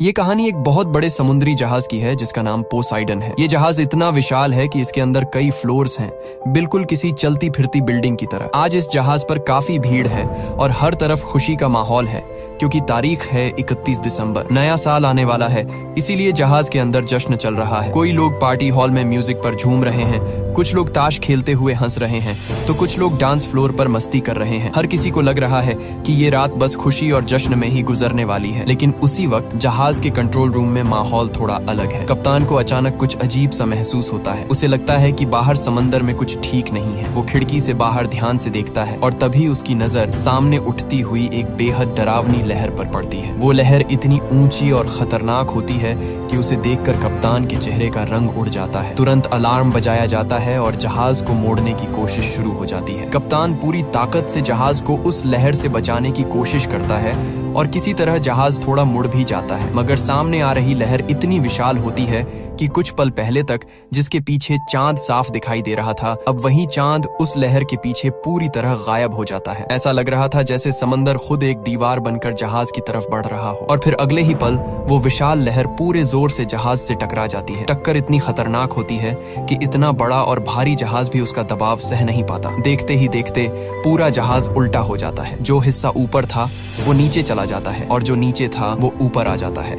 ये कहानी एक बहुत बड़े समुद्री जहाज की है जिसका नाम पोसाइडन है। ये जहाज इतना विशाल है कि इसके अंदर कई फ्लोर्स हैं, बिल्कुल किसी चलती फिरती बिल्डिंग की तरह। आज इस जहाज पर काफी भीड़ है और हर तरफ खुशी का माहौल है क्योंकि तारीख है 31 दिसंबर, नया साल आने वाला है, इसीलिए जहाज के अंदर जश्न चल रहा है। कोई लोग पार्टी हॉल में म्यूजिक पर झूम रहे हैं, कुछ लोग ताश खेलते हुए हंस रहे हैं, तो कुछ लोग डांस फ्लोर पर मस्ती कर रहे हैं। हर किसी को लग रहा है कि ये रात बस खुशी और जश्न में ही गुजरने वाली है। लेकिन उसी वक्त जहाज के कंट्रोल रूम में माहौल थोड़ा अलग है। कप्तान को अचानक कुछ अजीब सा महसूस होता है। उसे लगता है कि बाहर समंदर में कुछ ठीक नहीं है। वो खिड़की से बाहर ध्यान से देखता है और तभी उसकी नजर सामने उठती हुई एक बेहद डरावनी लहर पर पड़ती है। वो लहर इतनी ऊंची और खतरनाक होती है कि उसे देखकर कप्तान के चेहरे का रंग उड़ जाता है। तुरंत अलार्म बजाया जाता है और जहाज को मोड़ने की कोशिश शुरू हो जाती है। कप्तान पूरी ताकत से जहाज को उस लहर से बचाने की कोशिश करता है और किसी तरह जहाज थोड़ा मुड़ भी जाता है, मगर सामने आ रही लहर इतनी विशाल होती है कि कुछ पल पहले तक जिसके पीछे चांद साफ दिखाई दे रहा था, अब वही चांद उस लहर के पीछे पूरी तरह गायब हो जाता है। ऐसा लग रहा था जैसे समंदर खुद एक दीवार बनकर जहाज की तरफ बढ़ रहा हो और फिर अगले ही पल वो विशाल लहर पूरे जोर से जहाज से टकरा जाती है। टक्कर इतनी खतरनाक होती है कि इतना बड़ा और भारी जहाज भी उसका दबाव सह नहीं पाता। देखते ही देखते पूरा जहाज उल्टा हो जाता है। जो हिस्सा ऊपर था वो नीचे चला जाता है और जो नीचे था वो ऊपर आ जाता है।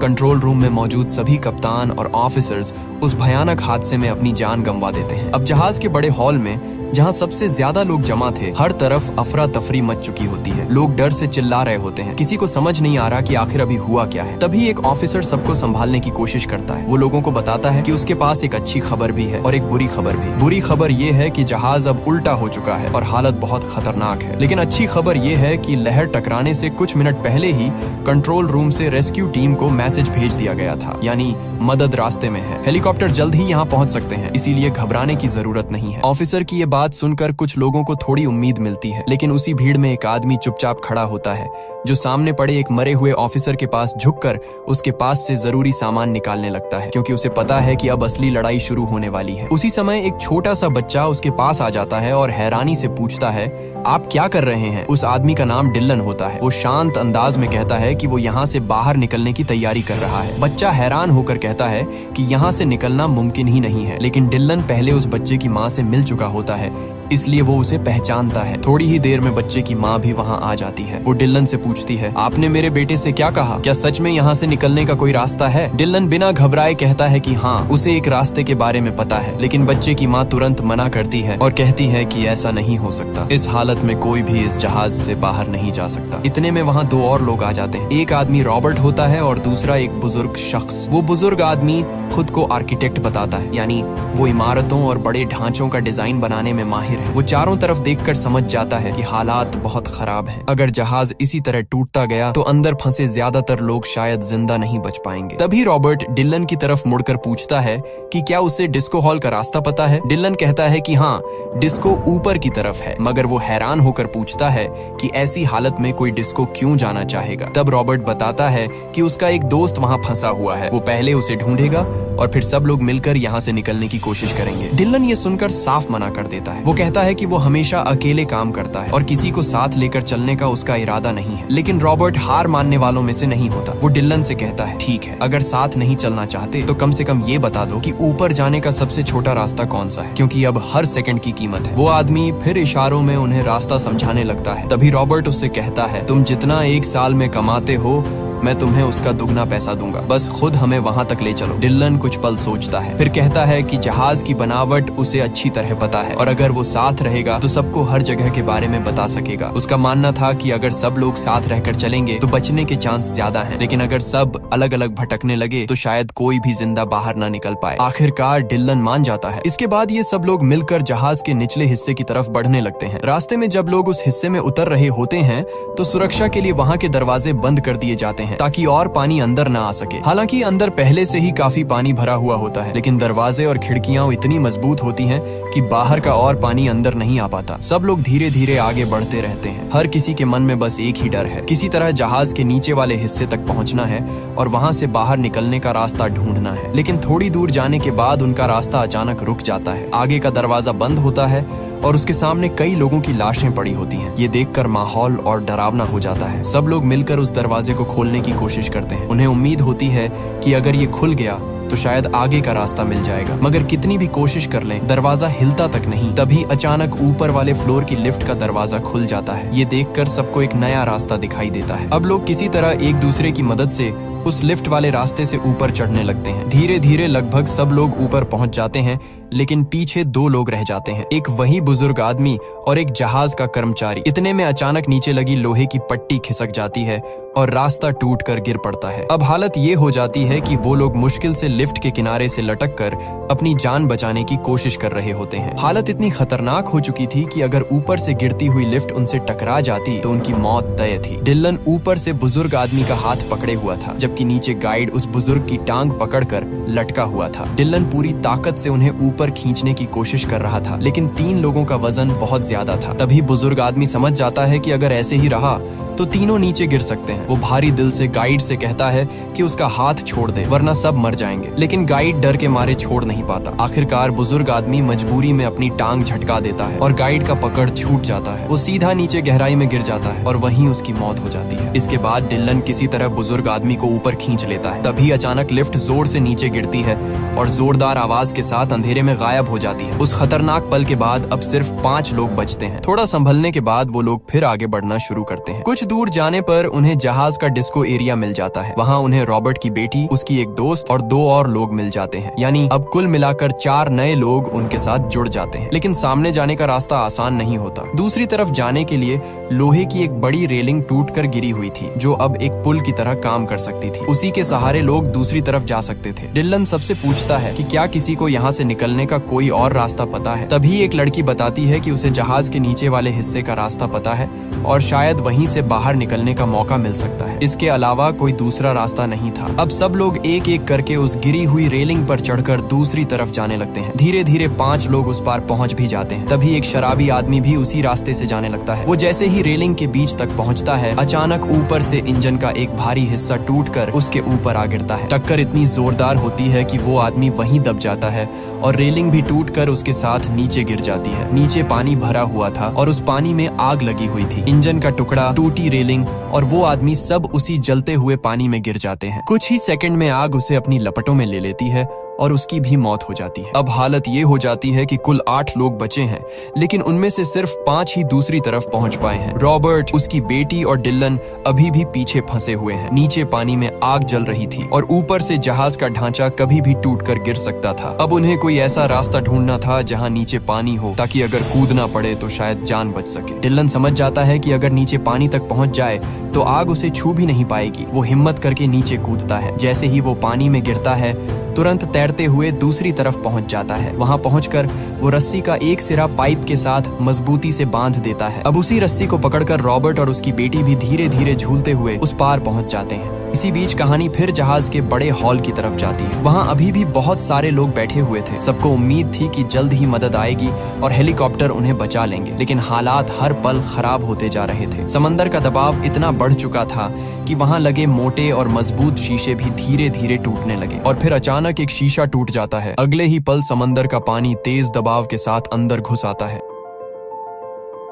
कंट्रोल रूम में मौजूद सभी कप्तान और ऑफिसर्स उस भयानक हादसे में अपनी जान गंवा देते हैं। अब जहाज के बड़े हॉल में जहां सबसे ज्यादा लोग जमा थे, हर तरफ अफरा तफरी मच चुकी होती है। लोग डर से चिल्ला रहे होते हैं। किसी को समझ नहीं आ रहा कि आखिर अभी हुआ क्या है। तभी एक ऑफिसर सबको संभालने की कोशिश करता है। वो लोगों को बताता है कि उसके पास एक अच्छी खबर भी है और एक बुरी खबर भी। बुरी खबर ये है कि जहाज अब उल्टा हो चुका है और हालत बहुत खतरनाक है। लेकिन अच्छी खबर ये है कि लहर टकराने से कुछ मिनट पहले ही कंट्रोल रूम से रेस्क्यू टीम को मैसेज भेज दिया गया था, यानी मदद रास्ते में है। हेलीकॉप्टर जल्द ही यहाँ पहुंच सकते हैं, इसीलिए घबराने की जरूरत नहीं है। ऑफिसर की ये बात सुनकर कुछ लोगों को थोड़ी उम्मीद मिलती है, लेकिन उसी भीड़ में एक आदमी चुपचाप खड़ा होता है जो सामने पड़े एक मरे हुए ऑफिसर के पास झुककर उसके पास से जरूरी सामान निकालने लगता है, क्योंकि उसे पता है कि अब असली लड़ाई शुरू होने वाली है। उसी समय एक छोटा सा बच्चा उसके पास आ जाता है और हैरानी से पूछता है, आप क्या कर रहे हैं? उस आदमी का नाम डिलन होता है। वो शांत अंदाज में कहता है कि वो यहाँ से बाहर निकलने की तैयारी कर रहा है। बच्चा हैरान होकर कहता है कि यहाँ से निकलना मुमकिन ही नहीं है, लेकिन डिलन पहले उस बच्चे की माँ से मिल चुका होता है, इसलिए वो उसे पहचानता है। थोड़ी ही देर में बच्चे की माँ भी वहाँ आ जाती है। वो डिलन से पूछती है, आपने मेरे बेटे से क्या कहा? क्या सच में यहाँ से निकलने का कोई रास्ता है? डिलन बिना घबराए कहता है कि हाँ, उसे एक रास्ते के बारे में पता है, लेकिन बच्चे की माँ तुरंत मना करती है और कहती है कि ऐसा नहीं हो सकता। इस हालत में कोई भी इस जहाज से बाहर नहीं जा सकता। इतने में वहाँ दो और लोग आ जाते हैं। एक आदमी रॉबर्ट होता है और दूसरा एक बुजुर्ग शख्स। वो बुजुर्ग आदमी खुद को आर्किटेक्ट बताता है, यानी वो इमारतों और बड़े ढांचों का डिजाइन बनाने में माहिर है। वो चारों तरफ देखकर समझ जाता है कि हालात बहुत खराब हैं। अगर जहाज इसी तरह टूटता गया तो अंदर फंसे ज्यादातर लोग शायद जिंदा नहीं बच पाएंगे। तभी रॉबर्ट डिलन की तरफ मुड़कर पूछता है कि क्या उसे डिस्को हॉल का रास्ता पता है? डिलन कहता है कि हाँ, डिस्को ऊपर की तरफ है, मगर वो हैरान होकर पूछता है कि ऐसी हालत में कोई डिस्को क्यों जाना चाहेगा? तब रॉबर्ट बताता है कि उसका एक दोस्त वहाँ फंसा हुआ है। वो पहले उसे ढूंढेगा और फिर सब लोग मिलकर यहाँ से निकलने की कोशिश करेंगे। डिलन ये सुनकर साफ मना कर देता है। वो कहता है कि वो हमेशा अकेले काम करता है और किसी को साथ लेकर चलने का उसका इरादा नहीं है। लेकिन रॉबर्ट हार मानने वालों में से नहीं होता। वो डिलन से कहता है, ठीक है, अगर साथ नहीं चलना चाहते तो कम से कम ये बता दो कि ऊपर जाने का सबसे छोटा रास्ता कौन सा है, क्योंकि अब हर सेकंड की कीमत है। वो आदमी फिर इशारों में उन्हें रास्ता समझाने लगता है। तभी रॉबर्ट उससे कहता है, तुम जितना एक साल में कमाते हो मैं तुम्हें उसका दुगना पैसा दूंगा, बस खुद हमें वहां तक ले चलो। डिलन कुछ पल सोचता है, फिर कहता है कि जहाज की बनावट उसे अच्छी तरह पता है और अगर वो साथ रहेगा तो सबको हर जगह के बारे में बता सकेगा। उसका मानना था कि अगर सब लोग साथ रहकर चलेंगे तो बचने के चांस ज्यादा हैं, लेकिन अगर सब अलग अलग भटकने लगे तो शायद कोई भी जिंदा बाहर ना निकल पाए। आखिरकार डिलन मान जाता है। इसके बाद ये सब लोग मिलकर जहाज के निचले हिस्से की तरफ बढ़ने लगते हैं। रास्ते में जब लोग उस हिस्से में उतर रहे होते हैं तो सुरक्षा के लिए वहाँ के दरवाजे बंद कर दिए जाते हैं ताकि और पानी अंदर ना आ सके। हालांकि अंदर पहले से ही काफी पानी भरा हुआ होता है, लेकिन दरवाजे और खिड़कियां इतनी मजबूत होती हैं कि बाहर का और पानी अंदर नहीं आ पाता। सब लोग धीरे धीरे आगे बढ़ते रहते हैं। हर किसी के मन में बस एक ही डर है, किसी तरह जहाज के नीचे वाले हिस्से तक पहुंचना है और वहां से बाहर निकलने का रास्ता ढूंढना है। लेकिन थोड़ी दूर जाने के बाद उनका रास्ता अचानक रुक जाता है। आगे का दरवाजा बंद होता है और उसके सामने कई लोगों की लाशें पड़ी होती हैं। ये देखकर माहौल और डरावना हो जाता है। सब लोग मिलकर उस दरवाजे को खोलने की कोशिश करते हैं। उन्हें उम्मीद होती है कि अगर ये खुल गया तो शायद आगे का रास्ता मिल जाएगा, मगर कितनी भी कोशिश कर लें दरवाजा हिलता तक नहीं। तभी अचानक ऊपर वाले फ्लोर की लिफ्ट का दरवाजा खुल जाता है। ये देखकर सबको एक नया रास्ता दिखाई देता है। अब लोग किसी तरह एक दूसरे की मदद से उस लिफ्ट वाले रास्ते से ऊपर चढ़ने लगते हैं। धीरे धीरे लगभग सब लोग ऊपर पहुंच जाते हैं, लेकिन पीछे 2 लोग रह जाते हैं, एक वही बुजुर्ग आदमी और एक जहाज का कर्मचारी। इतने में अचानक नीचे लगी लोहे की पट्टी खिसक जाती है और रास्ता टूट कर गिर पड़ता है। अब हालत ये हो जाती है कि वो लोग मुश्किल से लिफ्ट के किनारे से लटक कर अपनी जान बचाने की कोशिश कर रहे होते हैं। हालत इतनी खतरनाक हो चुकी थी कि अगर ऊपर से गिरती हुई लिफ्ट उनसे टकरा जाती तो उनकी मौत तय थी। डिलन ऊपर से बुजुर्ग आदमी का हाथ पकड़े हुआ था, जबकि नीचे गाइड उस बुजुर्ग की टांग पकड़कर लटका हुआ था। डिलन पूरी ताकत से उन्हें ऊपर खींचने की कोशिश कर रहा था, लेकिन 3 लोगों का वजन बहुत ज्यादा था। तभी बुजुर्ग आदमी समझ जाता है कि अगर ऐसे ही रहा तो तीनों नीचे गिर सकते हैं। वो भारी दिल से गाइड से कहता है कि उसका हाथ छोड़ दे, वरना सब मर जाएंगे। लेकिन गाइड डर के मारे छोड़ नहीं पाता। आखिरकार बुजुर्ग आदमी मजबूरी में अपनी टांग झटका देता है और गाइड का पकड़ छूट जाता है। वो सीधा नीचे गहराई में गिर जाता है और वहीं उसकी मौत हो जाती है। इसके बाद डिलन किसी तरह बुजुर्ग आदमी को ऊपर खींच लेता है। तभी अचानक लिफ्ट जोर से नीचे गिरती है और जोरदार आवाज के साथ अंधेरे में गायब हो जाती है। उस खतरनाक पल के बाद अब सिर्फ 5 लोग बचते हैं। थोड़ा संभलने के बाद वो लोग फिर आगे बढ़ना शुरू करते हैं। कुछ दूर जाने पर उन्हें जहाज का डिस्को एरिया मिल जाता है। वहाँ उन्हें रॉबर्ट की बेटी, उसकी एक दोस्त और 2 और लोग मिल जाते हैं। यानी अब कुल मिलाकर 4 नए लोग उनके साथ जुड़ जाते हैं। लेकिन सामने जाने का रास्ता आसान नहीं होता। दूसरी तरफ जाने के लिए लोहे की एक बड़ी रेलिंग टूटकर गिरी हुई थी, जो अब एक पुल की तरह काम कर सकती थी। उसी के सहारे लोग दूसरी तरफ जा सकते थे। डिलन सबसे पूछता है कि क्या किसी को यहाँ से निकलने का कोई और रास्ता पता है। तभी एक लड़की बताती है कि उसे जहाज के नीचे वाले हिस्से का रास्ता पता है और शायद वहीं से बाहर निकलने का मौका मिल सकता है। इसके अलावा कोई दूसरा रास्ता नहीं था। अब सब लोग एक एक करके उस गिरी हुई रेलिंग पर चढ़कर दूसरी तरफ जाने लगते हैं। धीरे धीरे 5 लोग उस पार पहुंच भी जाते हैं। तभी एक शराबी आदमी भी उसी रास्ते से जाने लगता है। वो जैसे ही रेलिंग के बीच तक पहुंचता है, अचानक ऊपर से इंजन का एक भारी हिस्सा टूटकर उसके ऊपर आ गिरता है। टक्कर इतनी जोरदार होती है कि वो आदमी वहीं दब जाता है और रेलिंग भी टूटकर उसके साथ नीचे गिर जाती है। नीचे पानी भरा हुआ था और उस पानी में आग लगी हुई थी। इंजन का टुकड़ा, टूटी रेलिंग और वो आदमी सब उसी जलते हुए पानी में गिर जाते हैं। कुछ ही सेकंड में आग उसे अपनी लपटों में ले लेती है और उसकी भी मौत हो जाती है। अब हालत ये हो जाती है कि कुल 8 लोग बचे हैं, लेकिन उनमें से सिर्फ 5 ही दूसरी तरफ पहुंच पाए हैं। रॉबर्ट, उसकी बेटी और डिलन अभी भी पीछे फंसे हुए हैं। नीचे पानी में आग जल रही थी और ऊपर से जहाज का ढांचा कभी भी टूटकर गिर सकता था। अब उन्हें कोई ऐसा रास्ता ढूंढना था जहां नीचे पानी हो, ताकि अगर कूदना पड़े तो शायद जान बच सके। डिलन समझ जाता है कि अगर नीचे पानी तक पहुंच जाए तो आग उसे छू भी नहीं पाएगी। वो हिम्मत करके नीचे कूदता है। जैसे ही वो पानी में गिरता है, तुरंत तैरते हुए दूसरी तरफ पहुंच जाता है। वहां पहुंचकर वो रस्सी का एक सिरा पाइप के साथ मजबूती से बांध देता है। अब उसी रस्सी को पकड़कर रॉबर्ट और उसकी बेटी भी धीरे धीरे झूलते हुए उस पार पहुंच जाते हैं। इसी बीच कहानी फिर जहाज के बड़े हॉल की तरफ जाती है। वहाँ अभी भी बहुत सारे लोग बैठे हुए थे। सबको उम्मीद थी कि जल्द ही मदद आएगी और हेलीकॉप्टर उन्हें बचा लेंगे, लेकिन हालात हर पल खराब होते जा रहे थे। समंदर का दबाव इतना बढ़ चुका था कि वहाँ लगे मोटे और मजबूत शीशे भी धीरे धीरे टूटने लगे और फिर अचानक एक शीशा टूट जाता है। अगले ही पल समंदर का पानी तेज दबाव के साथ अंदर घुस आता है।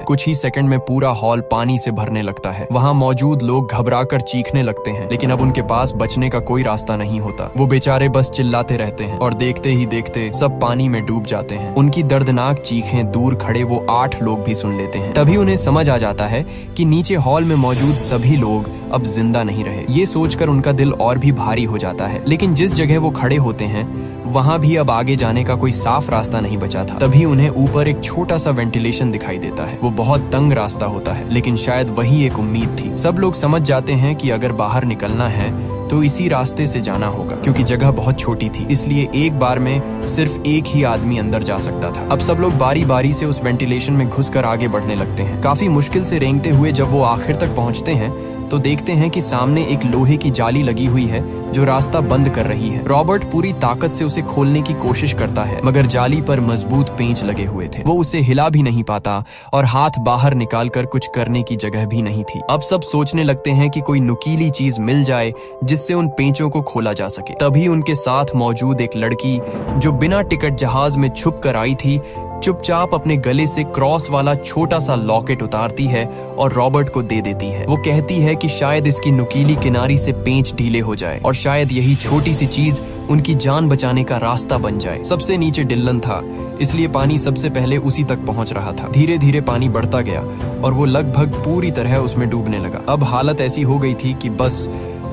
कुछ ही सेकंड में पूरा हॉल पानी से भरने लगता है। वहाँ मौजूद लोग घबराकर चीखने लगते हैं, लेकिन अब उनके पास बचने का कोई रास्ता नहीं होता। वो बेचारे बस चिल्लाते रहते हैं और देखते ही देखते सब पानी में डूब जाते हैं। उनकी दर्दनाक चीखें दूर खड़े वो 8 लोग भी सुन लेते हैं। तभी उन्हें समझ आ जाता है कि नीचे हॉल में मौजूद सभी लोग अब जिंदा नहीं रहे। ये सोचकर उनका दिल और भी भारी हो जाता है। लेकिन जिस जगह वो खड़े होते हैं वहाँ भी अब आगे जाने का कोई साफ रास्ता नहीं बचा था। तभी उन्हें ऊपर एक छोटा सा वेंटिलेशन दिखाई देता है। वो बहुत तंग रास्ता होता है, लेकिन शायद वही एक उम्मीद थी। सब लोग समझ जाते हैं कि अगर बाहर निकलना है तो इसी रास्ते से जाना होगा, क्योंकि जगह बहुत छोटी थी, इसलिए एक बार में सिर्फ एक ही आदमी अंदर जा सकता था। अब सब लोग बारी बारी से उस वेंटिलेशन में घुसकर आगे बढ़ने लगते हैं। काफी मुश्किल से रेंगते हुए जब वो आखिर तक पहुंचते हैं तो देखते हैं कि सामने एक लोहे की जाली लगी हुई है जो रास्ता बंद कर रही है। रॉबर्ट पूरी ताकत से उसे खोलने की कोशिश करता है, मगर जाली पर मजबूत पेंच लगे हुए थे। वो उसे हिला भी नहीं पाता और हाथ बाहर निकालकर कुछ करने की जगह भी नहीं थी। अब सब सोचने लगते हैं कि कोई नुकीली चीज मिल जाए जिससे उन पेंचों को खोला जा सके। तभी उनके साथ मौजूद एक लड़की जो बिना टिकट जहाज में छुप कर आई थी, चुपचाप अपने गले से क्रॉस वाला छोटा सा लॉकेट उतारती है और रॉबर्ट को दे देती है। वो कहती है कि शायद इसकी नुकीली किनारी से पेंच ढीले हो जाए और शायद यही छोटी सी चीज उनकी जान बचाने का रास्ता बन जाए। सबसे नीचे डिल्लन था, इसलिए पानी सबसे पहले उसी तक पहुंच रहा था। धीरे धीरे पानी बढ़ता गया और वो लगभग पूरी तरह उसमें डूबने लगा। अब हालत ऐसी हो गई थी कि बस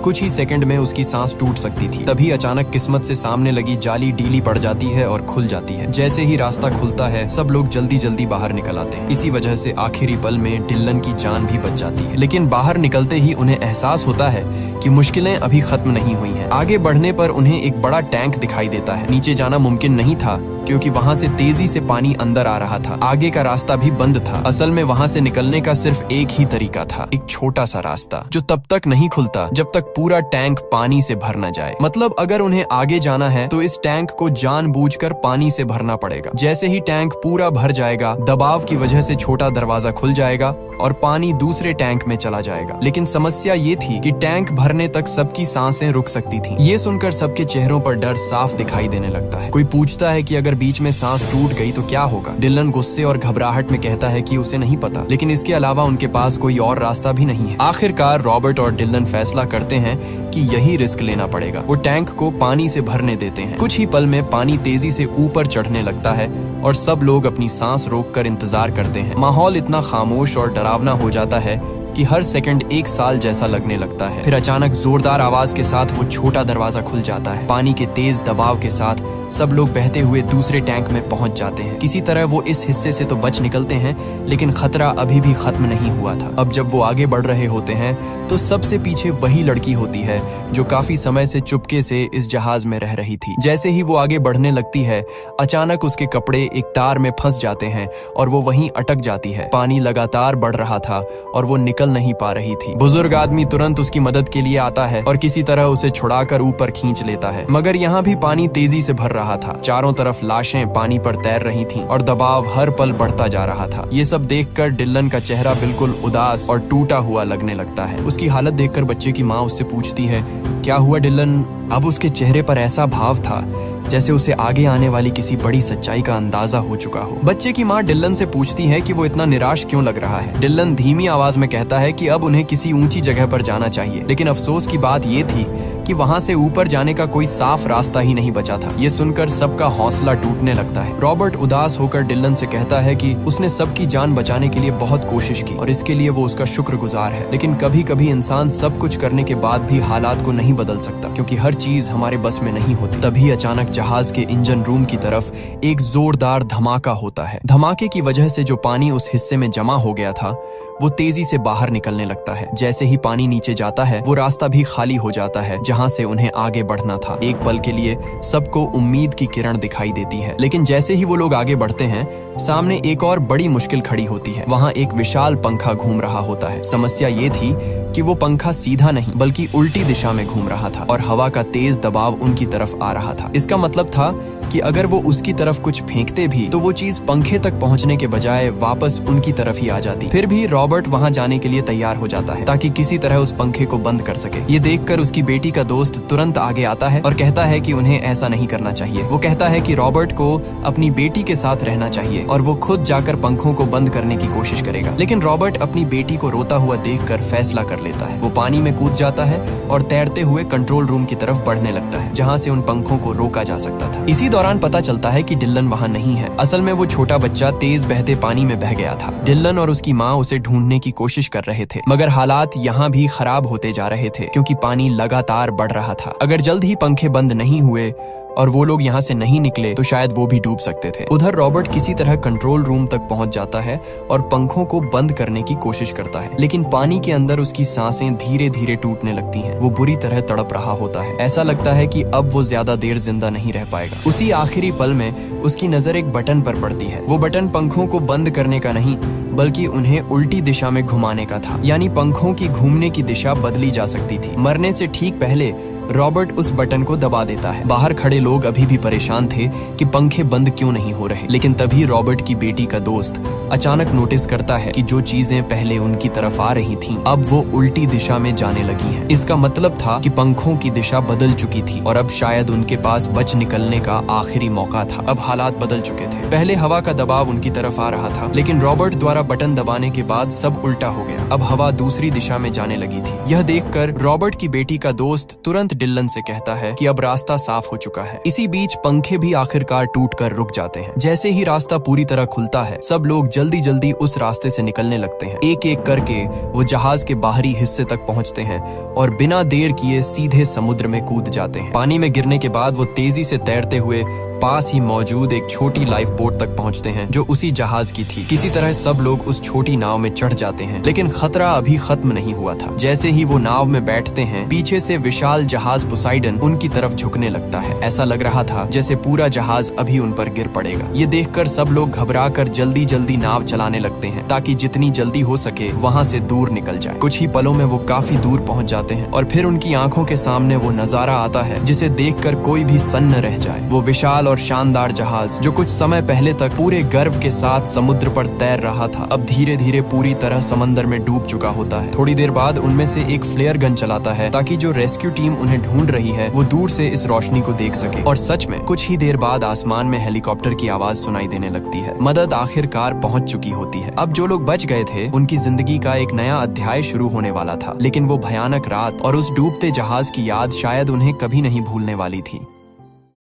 कुछ ही सेकंड में उसकी सांस टूट सकती थी। तभी अचानक किस्मत से सामने लगी जाली ढीली पड़ जाती है और खुल जाती है। जैसे ही रास्ता खुलता है सब लोग जल्दी जल्दी बाहर निकल आते हैं। इसी वजह से आखिरी पल में डिल्लन की जान भी बच जाती है। लेकिन बाहर निकलते ही उन्हें एहसास होता है कि मुश्किलें अभी खत्म नहीं हुई हैं। आगे बढ़ने पर उन्हें एक बड़ा टैंक दिखाई देता है। नीचे जाना मुमकिन नहीं था क्योंकि वहां से तेजी से पानी अंदर आ रहा था। आगे का रास्ता भी बंद था। असल में वहां से निकलने का सिर्फ एक ही तरीका था, एक छोटा सा रास्ता जो तब तक नहीं खुलता जब तक पूरा टैंक पानी से भर न जाए। मतलब अगर उन्हें आगे जाना है तो इस टैंक को जानबूझकर पानी से भरना पड़ेगा। जैसे ही टैंक पूरा भर जाएगा, दबाव की वजह से छोटा दरवाजा खुल जाएगा और पानी दूसरे टैंक में चला जाएगा। लेकिन समस्या ये थी कि टैंक भरने तक सबकी सांसें रुक सकती थीं। ये सुनकर सबके चेहरों पर डर साफ दिखाई देने लगता है। कोई पूछता है कि अगर बीच में सांस टूट गई तो क्या होगा। डिल्लन गुस्से और घबराहट में कहता है कि उसे नहीं पता, लेकिन इसके अलावा उनके पास कोई और रास्ता भी नहीं है। आखिरकार रॉबर्ट और डिल्लन फैसला करते हैं कि यही रिस्क लेना पड़ेगा। वो टैंक को पानी से भरने देते हैं। कुछ ही पल में पानी तेजी से ऊपर चढ़ने लगता है और सब लोग अपनी सांस रोककर इंतजार करते हैं। माहौल इतना खामोश और डरावना हो जाता है कि हर सेकंड एक साल जैसा लगने लगता है। फिर अचानक जोरदार आवाज के साथ वो छोटा दरवाजा खुल जाता है। पानी के तेज दबाव के साथ सब लोग बहते हुए दूसरे टैंक में पहुंच जाते हैं। किसी तरह वो इस हिस्से से तो बच निकलते हैं, लेकिन खतरा अभी भी खत्म नहीं हुआ था। अब जब वो आगे बढ़ रहे होते हैं तो सबसे पीछे वही लड़की होती है जो काफी समय से चुपके से इस जहाज में रह रही थी। जैसे ही वो आगे बढ़ने लगती है, अचानक उसके कपड़े एक तार में फंस जाते हैं और वो वहीं अटक जाती है। पानी लगातार बढ़ रहा था और वो निकल नहीं पा रही थी। बुजुर्ग आदमी तुरंत उसकी मदद के लिए आता है और किसी तरह उसे छुड़ाकर ऊपर खींच लेता है। मगर यहाँ भी पानी तेजी से भर रहा था। चारों तरफ लाशें पानी पर तैर रही थीं और दबाव हर पल बढ़ता जा रहा था। ये सब देखकर डिल्लन का चेहरा बिल्कुल उदास और टूटा हुआ लगने लगता है। उसकी हालत देखकर बच्चे की माँ उससे पूछती है, क्या हुआ डिल्लन? अब उसके चेहरे पर ऐसा भाव था जैसे उसे आगे आने वाली किसी बड़ी सच्चाई का अंदाजा हो चुका हो। बच्चे की माँ डिल्लन से पूछती है कि वो इतना निराश क्यों लग रहा है। डिल्लन धीमी आवाज में कहता है कि अब उन्हें किसी ऊंची जगह पर जाना चाहिए, लेकिन अफसोस की बात ये थी कि वहां से ऊपर जाने का कोई साफ रास्ता ही नहीं बचा था। ये सुनकर सबका हौसला टूटने लगता है। रॉबर्ट उदास होकर डिल्लन से कहता है कि उसने सबकी जान बचाने के लिए बहुत कोशिश की और इसके लिए वो उसका शुक्रगुजार है। लेकिन कभी कभी इंसान सब कुछ करने के बाद भी हालात को नहीं बदल सकता, क्योंकि हर चीज हमारे बस में नहीं होती। तभी अचानक जहाज के इंजन रूम की तरफ एक जोरदार धमाका होता है। धमाके की वजह से जो पानी उस हिस्से में जमा हो गया था वो तेजी से बाहर निकलने लगता है। जैसे ही पानी नीचे जाता है वो रास्ता भी खाली हो जाता है जहां से उन्हें आगे बढ़ना था। एक पल के लिए सबको उम्मीद की किरण दिखाई देती है, लेकिन जैसे ही वो लोग आगे बढ़ते हैं सामने एक और बड़ी मुश्किल खड़ी होती है। वहां एक विशाल पंखा घूम रहा होता है। समस्या ये थी कि वो पंखा सीधा नहीं बल्कि उल्टी दिशा में घूम रहा था और हवा का तेज दबाव उनकी तरफ आ रहा था। इसका मतलब था कि अगर वो उसकी तरफ कुछ फेंकते भी तो वो चीज पंखे तक पहुंचने के बजाय वापस उनकी तरफ ही आ जाती। फिर भी रॉबर्ट वहां जाने के लिए तैयार हो जाता है ताकि किसी तरह उस पंखे को बंद कर सके। ये देखकर उसकी बेटी का दोस्त तुरंत आगे आता है और कहता है कि उन्हें ऐसा नहीं करना चाहिए। वो कहता है कि रॉबर्ट को अपनी बेटी के साथ रहना चाहिए और वो खुद जाकर पंखों को बंद करने की कोशिश करेगा। लेकिन रॉबर्ट अपनी बेटी को रोता हुआ देखकर फैसला कर लेता है। वो पानी में कूद जाता है और तैरते हुए कंट्रोल रूम की तरफ बढ़ने लगता है जहाँ से उन पंखों को रोका जा सकता था। इसी दौरान पता चलता है कि डिल्लन वहां नहीं है। असल में वो छोटा बच्चा तेज बहते पानी में बह गया था। डिल्लन और उसकी माँ उसे ढूंढने की कोशिश कर रहे थे, मगर हालात यहाँ भी खराब होते जा रहे थे क्योंकि पानी लगातार बढ़ रहा था। अगर जल्द ही पंखे बंद नहीं हुए और वो लोग यहाँ से नहीं निकले तो शायद वो भी डूब सकते थे। उधर रॉबर्ट किसी तरह कंट्रोल रूम तक पहुंच जाता है और पंखों को बंद करने की कोशिश करता है, लेकिन पानी के अंदर उसकी सांसें धीरे धीरे टूटने लगती हैं। वो बुरी तरह तड़प रहा होता है। ऐसा लगता है कि अब वो ज्यादा देर जिंदा नहीं रह पाएगा। उसी आखिरी पल में उसकी नजर एक बटन पर पड़ती है। वो बटन पंखों को बंद करने का नहीं बल्कि उन्हें उल्टी दिशा में घुमाने का था, यानी पंखों की घूमने की दिशा बदली जा सकती थी। मरने से ठीक पहले रॉबर्ट उस बटन को दबा देता है। बाहर खड़े लोग अभी भी परेशान थे कि पंखे बंद क्यों नहीं हो रहे, लेकिन तभी रॉबर्ट की बेटी का दोस्त अचानक नोटिस करता है कि जो चीजें पहले उनकी तरफ आ रही थीं, अब वो उल्टी दिशा में जाने लगी हैं। इसका मतलब था कि पंखों की दिशा बदल चुकी थी और अब शायद उनके पास बच निकलने का आखिरी मौका था। अब हालात बदल चुके थे। पहले हवा का दबाव उनकी तरफ आ रहा था, लेकिन रॉबर्ट द्वारा बटन दबाने के बाद सब उल्टा हो गया। अब हवा दूसरी दिशा में जाने लगी थी। यह देखकर रॉबर्ट की बेटी का दोस्त तुरंत डिलन से कहता है कि अब रास्ता साफ हो चुका है। इसी बीच पंखे भी आखिरकार टूटकर रुक जाते हैं। जैसे ही रास्ता पूरी तरह खुलता है, सब लोग जल्दी जल्दी उस रास्ते से निकलने लगते हैं। एक एक करके वो जहाज के बाहरी हिस्से तक पहुंचते हैं और बिना देर किए सीधे समुद्र में कूद जाते हैं। पानी में गिरने के बाद वो तेजी से तैरते हुए पास ही मौजूद एक छोटी लाइफ बोट तक पहुंचते हैं जो उसी जहाज की थी। किसी तरह सब लोग उस छोटी नाव में चढ़ जाते हैं, लेकिन खतरा अभी खत्म नहीं हुआ था। जैसे ही वो नाव में बैठते हैं, पीछे से विशाल जहाज पोसाइडन उनकी तरफ झुकने लगता है। ऐसा लग रहा था जैसे पूरा जहाज अभी उन पर गिर पड़ेगा। ये देखकर सब लोग घबराकर जल्दी जल्दी नाव चलाने लगते हैं ताकि जितनी जल्दी हो सके वहां से दूर निकल जाए। कुछ ही पलों में वो काफी दूर पहुंच जाते हैं और फिर उनकी आंखों के सामने वो नजारा आता है जिसे देखकर कोई भी सन्न रह जाए। वो विशाल और शानदार जहाज जो कुछ समय पहले तक पूरे गर्व के साथ समुद्र पर तैर रहा था, अब धीरे धीरे पूरी तरह समंदर में डूब चुका होता है। थोड़ी देर बाद उनमें से एक फ्लेयर गन चलाता है ताकि जो रेस्क्यू टीम उन्हें ढूंढ रही है वो दूर से इस रोशनी को देख सके। और सच में कुछ ही देर बाद आसमान में हेलीकॉप्टर की आवाज सुनाई देने लगती है। मदद आखिरकार पहुंच चुकी होती है। अब जो लोग बच गए थे उनकी जिंदगी का एक नया अध्याय शुरू होने वाला था, लेकिन वो भयानक रात और उस डूबते जहाज की याद शायद उन्हें कभी नहीं भूलने वाली थी।